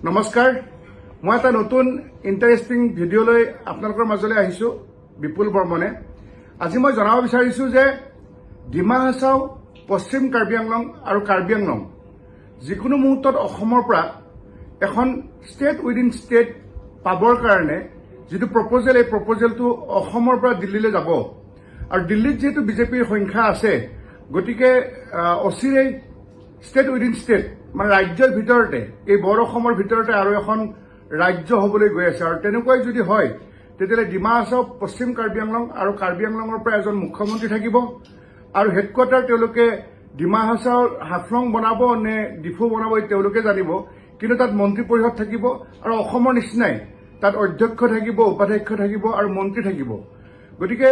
নমস্কাৰ মই এটা নতুন ইণ্টাৰেষ্টিং ভিডিঅ'লৈ আপোনালোকৰ মাজলৈ আহিছোঁ বিপুল বৰ্মনে আজি মই জনাব বিচাৰিছোঁ যে ডিমা হাছাও পশ্চিম কাৰ্বি আংলং আৰু কাৰ্বি আংলং যিকোনো মুহূৰ্তত অসমৰ পৰা এখন ষ্টেট উইদিন ষ্টেট পাবৰ কাৰণে যিটো প্ৰপ'জেল এই প্ৰপ'জেলটো অসমৰ পৰা দিল্লীলৈ যাব আৰু দিল্লীত যিহেতু বিজেপিৰ সংখ্যা আছে গতিকে অচিৰেই ষ্টেট উইদিন ষ্টেট মানে ৰাজ্যৰ ভিতৰতে এই বৰ অসমৰ ভিতৰতে আৰু এখন ৰাজ্য হ'বলৈ গৈ আছে আৰু তেনেকুৱাই যদি হয় তেতিয়াহ'লে ডিমা হাছাও পশ্চিম কাৰ্বি আংলং আৰু কাৰ্বি আংলঙৰ পৰা এজন মুখ্যমন্ত্ৰী থাকিব আৰু হেডকোৱাৰ্টাৰ তেওঁলোকে ডিমা হাছাওৰ হাফলং বনাব নে ডিফু বনাব তেওঁলোকে জানিব কিন্তু তাত মন্ত্ৰী পৰিষদ থাকিব আৰু অসমৰ নিচিনাই তাত অধ্যক্ষ থাকিব উপাধ্যক্ষ থাকিব আৰু মন্ত্ৰী থাকিব গতিকে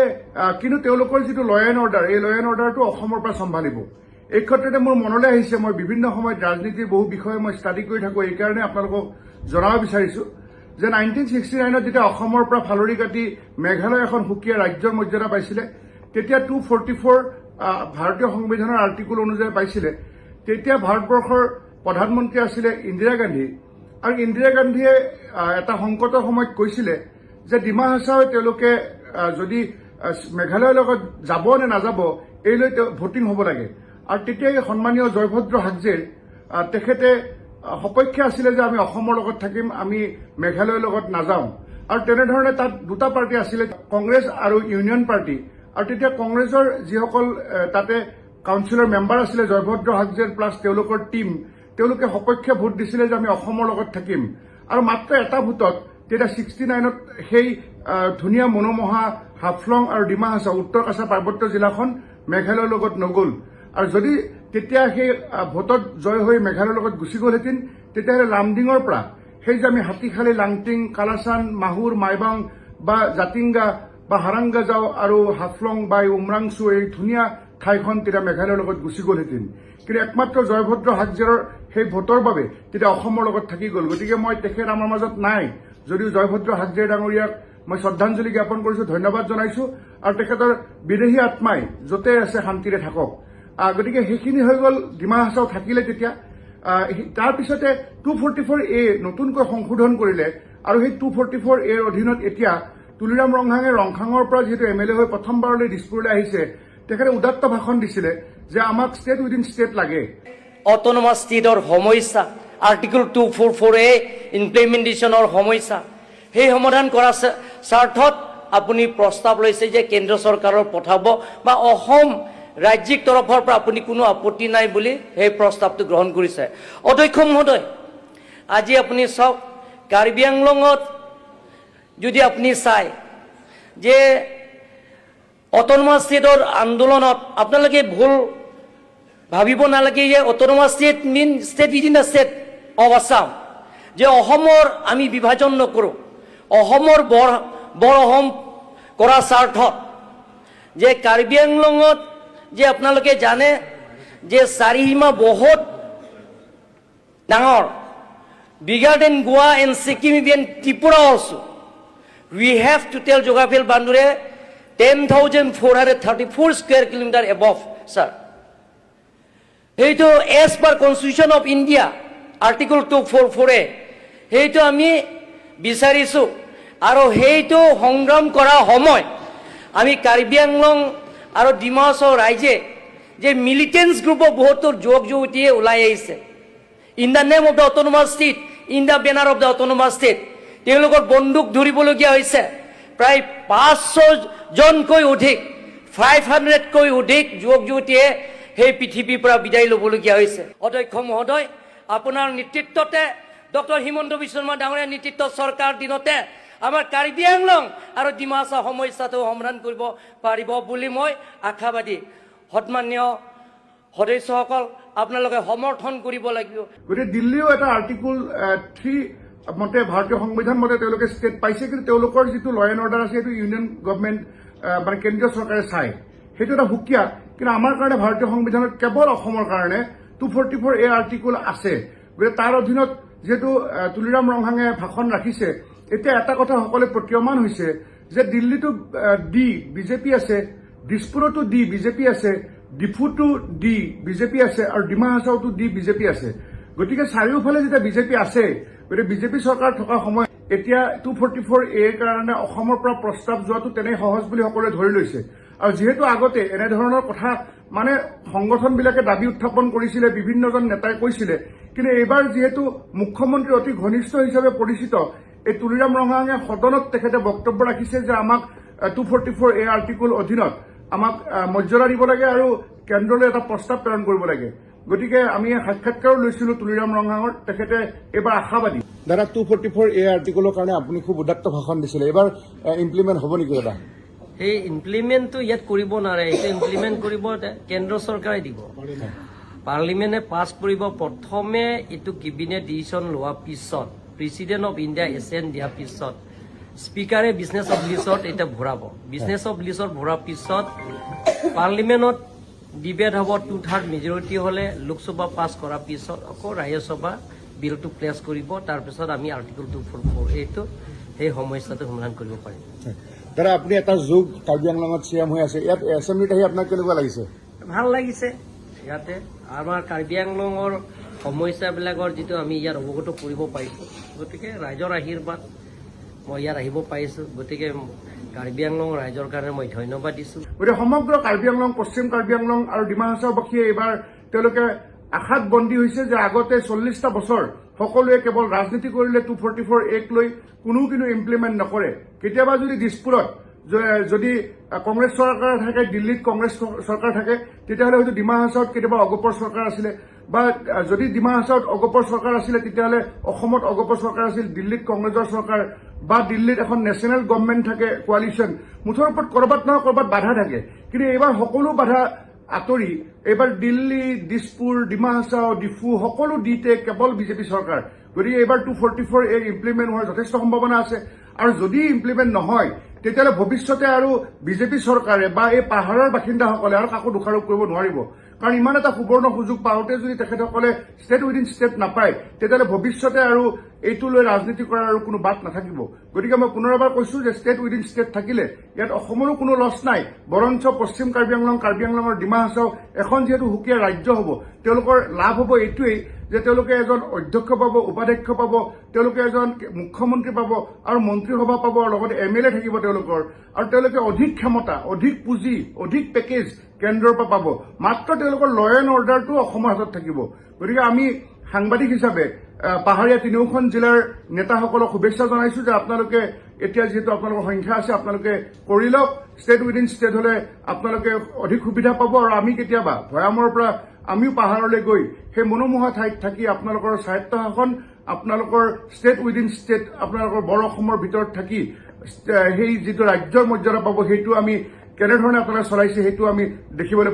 কিন্তু তেওঁলোকৰ যিটো ল এণ্ড অৰ্ডাৰ এই ল এণ্ড অৰ্ডাৰটো অসমৰ পৰা চম্ভালিব এই ক্ষেত্ৰতে মোৰ মনলৈ আহিছে মই বিভিন্ন সময়ত ৰাজনীতিৰ বহু বিষয়ে মই ষ্টাডি কৰি থাকোঁ এইকাৰণে আপোনালোকক জনাব বিচাৰিছোঁ যে 1969ত যেতিয়া অসমৰ পৰা ফালৰি কাটি মেঘালয় এখন সুকীয়া ৰাজ্যৰ মৰ্যাদা পাইছিলে তেতিয়া 244 ভাৰতীয় সংবিধানৰ আৰ্টিকল অনুযায়ী পাইছিলে তেতিয়া ভাৰতবৰ্ষৰ প্ৰধানমন্ত্ৰী আছিলে ইন্দিৰা গান্ধী আৰু ইন্দিৰা গান্ধীয়ে এটা সংকটৰ সময়ত কৈছিলে যে ডিমা হাছাওৱে তেওঁলোকে যদি মেঘালয়ৰ লগত যাব নে নাযাব এইলৈ ভোটিং হ'ব লাগে আৰু তেতিয়াই সন্মানীয় জয়ভদ্ৰ হাজেৰ তেখেতে সপক্ষে আছিলে যে আমি অসমৰ লগত থাকিম আমি মেঘালয়ৰ লগত নাযাওঁ আৰু তেনেধৰণে তাত দুটা পাৰ্টি আছিলে কংগ্ৰেছ আৰু ইউনিয়ন পাৰ্টি আৰু তেতিয়া কংগ্ৰেছৰ যিসকল তাতে কাউন্সিলৰ মেম্বাৰ আছিলে জয়ভদ্ৰ হাজেৰ প্লাছ তেওঁলোকৰ টীম তেওঁলোকে সপক্ষে ভোট দিছিলে যে আমি অসমৰ লগত থাকিম আৰু মাত্ৰ এটা ভোটত তেতিয়া 69ত সেই ধুনীয়া মনোমোহা হাফলং আৰু ডিমা হাছাও উত্তৰ কাছা পাৰ্বত্য জিলাখন মেঘালয়ৰ লগত নগ'ল আৰু যদি তেতিয়া সেই ভোটত জয় হৈ মেঘালয়ৰ লগত গুচি গ'লহেঁতেন তেতিয়াহ'লে লামডিঙৰ পৰা সেই যে আমি হাতীখালী লাংটিং কালাচান মাহুৰ মাইবাং বা জাতিংগা বা হাৰাংগাজাও আৰু হাফলং বা উমৰাংচু এই ধুনীয়া ঠাইখন তেতিয়া মেঘালয়ৰ লগত গুচি গ'লহেঁতেন কিন্তু একমাত্ৰ জয়ভদ্ৰ হাজেৰৰ সেই ভোটৰ বাবে তেতিয়া অসমৰ লগত থাকি গ'ল গতিকে মই তেখেত আমাৰ মাজত নাই যদিও জয়ভদ্ৰ হাজেৰ ডাঙৰীয়াক মই শ্ৰদ্ধাঞ্জলি জ্ঞাপন কৰিছোঁ ধন্যবাদ জনাইছোঁ আৰু তেখেতৰ বিদেহী আত্মাই য'তে আছে শান্তিৰে থাকক গতিকে সেইখিনি হৈ গ'ল ডিমা হাছাও থাকিলে তেতিয়া তাৰপিছতে 244A নতুনকৈ সংশোধন কৰিলে আৰু সেই 244Aৰ অধীনত এতিয়া তুলিৰাম ৰংহাঙে ৰংখাঙৰ পৰা যিহেতু MLA হৈ প্ৰথমবাৰলৈ দিছপুৰলৈ আহিছে তেখেতে উদাত্ত ভাষণ দিছিলে যে আমাক ষ্টেট উইদিন ষ্টেট লাগে অট'নমাছ ষ্টেটৰ সমস্যা আৰ্টিকল 244A ইমপ্লিমেণ্টেশ্যনৰ সমস্যা সেই সমাধান কৰা স্বাৰ্থত আপুনি প্ৰস্তাৱ লৈছে যে কেন্দ্ৰ চৰকাৰৰ পঠাব বা অসম ৰাজ্যিক তৰফৰ পৰা আপুনি কোনো আপত্তি নাই বুলি সেই প্ৰস্তাৱটো গ্ৰহণ কৰিছে অধ্যক্ষ মহোদয় আজি আপুনি চাওক কাৰ্বি আংলঙত যদি আপুনি চায় যে অট'নমাছ ষ্টেটৰ আন্দোলনত আপোনালোকে ভুল ভাবিব নালাগে যে autonomous state mean state within the state of Assam যে অসমৰ আমি বিভাজন নকৰোঁ অসমৰ বৰ অসম কৰা স্বাৰ্থত যে কাৰ্বি আংলঙত যে আপোনালোকে জানে যে চাৰিসীমা বহুত ডাঙৰ bigger than Goa and Sikkim even Tripura also we have total geographical boundary 10,434 square kilometre above sir সেইটো as per constitution of India article 244A সেইটো আমি বিচাৰিছোঁ আৰু সেইটো সংগ্ৰাম কৰা সময় আমি কাৰ্বি আংলং আৰু ডিমা হাছাও ৰাইজে যে মিলিটেন্স গ্ৰুপৰ বহুতো যুৱক যুৱতীয়ে ওলাই আহিছে in the name of the autonomous state in the banner of the autonomous state তেওঁলোকৰ বন্দুক ধৰিবলগীয়া হৈছে প্ৰায় 500জনকৈ অধিক 500কৈ অধিক যুৱক যুৱতীয়ে সেই পৃথিৱীৰ পৰা বিদায় ল'বলগীয়া হৈছে অধ্যক্ষ মহোদয় আপোনাৰ নেতৃত্বতে ডক্টৰ হিমন্ত বিশ্ব শৰ্মা ডাঙৰীয়াৰ নেতৃত্বত চৰকাৰ দিনতে আমাৰ কাৰ্বি আংলং আৰু ডিমা হাছাও সমস্যাটো সমাধান কৰিব পাৰিব বুলি মই আশাবাদী সন্মান্য সদস্যসকল আপোনালোকে সমৰ্থন কৰিব লাগিব গতিকে দিল্লীও এটা আৰ্টিকল 3 মতে ভাৰতীয় সংবিধান মতে তেওঁলোকে ষ্টেট পাইছে কিন্তু তেওঁলোকৰ যিটো ল এণ্ড অৰ্ডাৰ আছে সেইটো ইউনিয়ন গভৰ্ণমেণ্ট মানে কেন্দ্ৰীয় চৰকাৰে চায় সেইটো এটা সুকীয়া কিন্তু আমাৰ কাৰণে ভাৰতীয় সংবিধানত কেৱল অসমৰ কাৰণে 244A আৰ্টিকল আছে গতিকে তাৰ অধীনত যিহেতু তুলিৰাম ৰংহাঙে ভাষণ ৰাখিছে এতিয়া এটা কথা সকলোৱে প্ৰতীয়মান হৈছে যে দিল্লীতো বিজেপি আছে দিছপুৰতো বিজেপি আছে ডিফুতো বিজেপি আছে আৰু ডিমা হাছাওতো বিজেপি আছে গতিকে চাৰিওফালে যেতিয়া বিজেপি আছে, গতিকে বিজেপি চৰকাৰ থকা সময়ত এতিয়া 244A কাৰণে অসমৰ পৰা প্ৰস্তাৱ যোৱাটো তেনেই সহজ বুলি সকলোৱে ধৰি লৈছে। আৰু যিহেতু আগতে এনেধৰণৰ কথা মানে সংগঠনবিলাকে দাবী উত্থাপন কৰিছিলে, বিভিন্নজন নেতাই কৈছিলে, কিন্তু এইবাৰ যিহেতু মুখ্যমন্ত্ৰী অতি ঘনিষ্ঠ হিচাপে পৰিচিত এই তুলিৰাম ৰঙাঙে সদনত তেখেতে বক্তব্য ৰাখিছে যে আমাক 244A আৰ্টিকল অধীনত আমাক মৰ্যাদা দিব লাগে আৰু কেন্দ্ৰলৈ এটা প্ৰস্তাৱ প্ৰেৰণ কৰিব লাগে। গতিকে আমি সাক্ষাৎকাৰো লৈছিলো তুলিৰাম ৰঙাঙৰ, তেখেতে এইবাৰ আশাবাদী। দাদা 244A আৰ্টিকলৰ কাৰণে আপুনি খুব উদাত্ত ভাষণ দিছিলে, এইবাৰ ইমপ্লিমেণ্ট হ'ব নেকি দাদা? সেই ইমপ্লিমেণ্টটো ইয়াত কৰিব নোৱাৰে, এইটো ইমপ্লিমেণ্ট কৰিব কেন্দ্ৰ চৰকাৰে দিব। পাৰ্লিমেণ্টে পাছ কৰিব, প্ৰথমে এইটো কেবিনেট ডিচিশ্যন লোৱাৰ পিছত, প্ৰেচিডেণ্ট অফ ইণ্ডিয়া এছেণ্ট দিয়াৰ পিছত স্পীকাৰে বিজনেছ অফ লিষ্টত এতিয়া ভৰাব। বিজনেছ অফ লিষ্টত ভৰাৰ পিছত পাৰ্লিমেণ্টত ডিবেট হ'ব, 2/3 মেজৰিটি হ'লে লোকসভা পাছ কৰাৰ পিছত আকৌ ৰাজ্যসভা বিলটো প্লেছ কৰিব। তাৰপিছত আমি আৰ্টিকল 244A সেই সমস্যাটো সমাধান কৰিব পাৰিম। দাদা আপুনি এটা যুগ কাৰ্বি আংলঙত চিএম হৈ আছে, ইয়াত এছেম্বলিত আহি আপোনাক কেনেকুৱা লাগিছে? ভাল লাগিছে। ইয়াতে আমাৰ কাৰ্বি আংলঙৰ সমস্যাবিলাকৰ যিটো আমি ইয়াত অৱগত কৰিব পাৰিছোঁ, গতিকে ৰাইজৰ আশীৰ্বাদ মই ইয়াত আহিব পাৰিছোঁ। গতিকে কাৰ্বি আংলং ৰাইজৰ কাৰণে মই ধন্যবাদ দিছোঁ। গতিকে সমগ্ৰ কাৰ্বি আংলং, পশ্চিম কাৰ্বি আংলং আৰু ডিমা হাছাওবাসীয়ে এইবাৰ তেওঁলোকে আশাত বন্দী হৈছে যে আগতে 40টা বছৰ সকলোৱে কেৱল ৰাজনীতি কৰিলে 244A লৈ কোনো ইমপ্লিমেণ্ট নকৰে। কেতিয়াবা যদি দিছপুৰত যদি কংগ্ৰেছ চৰকাৰ থাকে, দিল্লীত কংগ্ৰেছ চৰকাৰ থাকে, তেতিয়াহ'লে হয়তো ডিমা হাছাওত কেতিয়াবা অগপৰ চৰকাৰ আছিলে, বা যদি ডিমা হাছাওত অগপৰ চৰকাৰ আছিলে তেতিয়াহ'লে অসমত অগপৰ চৰকাৰ আছিল, দিল্লীত কংগ্ৰেছৰ চৰকাৰ, বা দিল্লীত এখন নেশ্যনেল গভৰ্ণমেণ্ট থাকে, কোৱালিশ্যন। মুঠৰ ওপৰত ক'ৰবাত নহয় ক'ৰবাত বাধা থাকে। কিন্তু এইবাৰ সকলো বাধা আঁতৰি এইবাৰ দিল্লী, দিছপুৰ, ডিমা হাছাও, ডিফু সকলো দিতে কেৱল বিজেপি চৰকাৰ। গতিকে এইবাৰ 244A ইমপ্লিমেণ্ট হোৱাৰ যথেষ্ট সম্ভাৱনা আছে। আৰু যদি ইমপ্লিমেণ্ট নহয় তেতিয়াহ'লে ভৱিষ্যতে আৰু বিজেপি চৰকাৰে বা এই পাহাৰৰ বাসিন্দাসকলে আৰু কাকো দোষাৰোপ কৰিব নোৱাৰিব। কাৰণ ইমান এটা সুবৰ্ণ সুযোগ পাওঁতে যদি তেখেতসকলে ষ্টেট উইদিন ষ্টেট নাপায়, তেতিয়াহ'লে ভৱিষ্যতে আৰু এইটো লৈ ৰাজনীতি কৰাৰ আৰু কোনো বাট নাথাকিব। গতিকে মই পুনৰবাৰ কৈছো যে ষ্টেট উইদিন ষ্টেট থাকিলে ইয়াত অসমৰো কোনো লছ নাই, বৰঞ্চ পশ্চিম কাৰ্বি আংলঙৰ ডিমা হাছাও এখন যিহেতু সুকীয়া ৰাজ্য হ'ব, তেওঁলোকৰ লাভ হ'ব এইটোৱেই যে তেওঁলোকে এজন অধ্যক্ষ পাব, উপাধ্যক্ষ পাব, তেওঁলোকে এজন মুখ্যমন্ত্ৰী পাব আৰু মন্ত্ৰীসভা পাব, আৰু লগতে MLA থাকিব তেওঁলোকৰ, আৰু তেওঁলোকে অধিক ক্ষমতা, অধিক পুঁজি, অধিক পেকেজ কেন্দ্ৰৰ পৰা পাব। মাত্ৰ তেওঁলোকৰ ল এণ্ড অৰ্ডাৰটো অসমৰ হাতত থাকিব। গতিকে আমি সাংবাদিক হিচাপে পাহাৰীয়া তিনিওখন জিলাৰ নেতাসকলক শুভেচ্ছা জনাইছো যে আপোনালোকে এতিয়া যিহেতু আপোনালোকৰ সংখ্যা আছে, আপোনালোকে কৰি লওক। ষ্টেট উইদিন ষ্টেট হলে আপোনালোকে অধিক সুবিধা পাব। আৰু আমি কেতিয়াবা ভৈয়ামৰ পৰা আমিও পাহাৰলৈ গৈ সেই মনোমোহা ঠাইত থাকি আপোনালোকৰ স্বায়ত্ত শাসন, আপোনালোকৰ ষ্টেট উইদিন ষ্টেট, আপোনালোকৰ বৰ অসমৰ ভিতৰত থাকি সেই যিটো ৰাজ্যৰ মৰ্যাদা পাব, সেইটো আমি কেনেধৰণে আপোনালোকে চলাইছে সেইটো আমি দেখিবলৈ